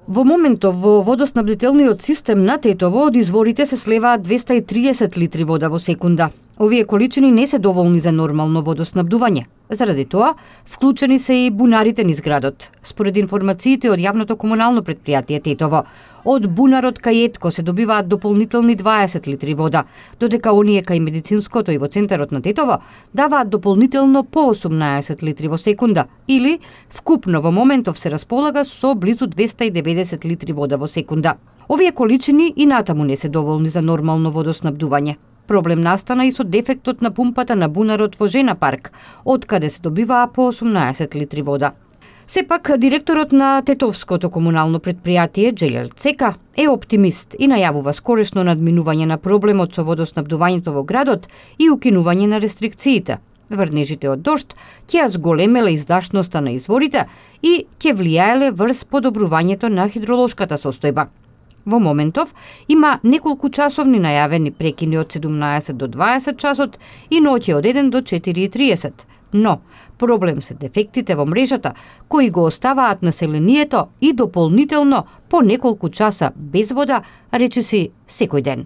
Во моментов во водоснабдителниот систем на Тетово од изворите се слеваат 230 литри вода во секунда. Овие количини не се доволни за нормално водоснабдување. Заради тоа, вклучени се и бунарите низ градот. Според информациите од јавното комунално претпријатие Тетово, од бунарот кај Етко се добиваат дополнителни 20 литри вода, додека оние кај медицинското и во центарот на Тетово даваат дополнително по 18 литри во секунда, или вкупно во моментов се располага со близу 290 литри вода во секунда. Овие количини и натаму не се доволни за нормално водоснабдување. Проблем настана и со дефектот на пумпата на бунарот во Жена парк, откаде се добиваа по 18 литри вода. Сепак, директорот на Тетовското комунално претпријатие, Джелјел Цека, е оптимист и најавува скорешно надминување на проблемот со водоснабдувањето во градот и укинување на рестрикциите. Врнежите од дожд ќе ја зголемеле издашноста на изворите и ќе влијаеле врз подобрувањето на хидролошката состојба. Во моментов има неколку часовни најавени прекини од 17 до 20 часот и ноќе од 1 до 4:30. Но проблем се дефектите во мрежата кои го оставаат населението и дополнително по неколку часа без вода, речиси секој ден.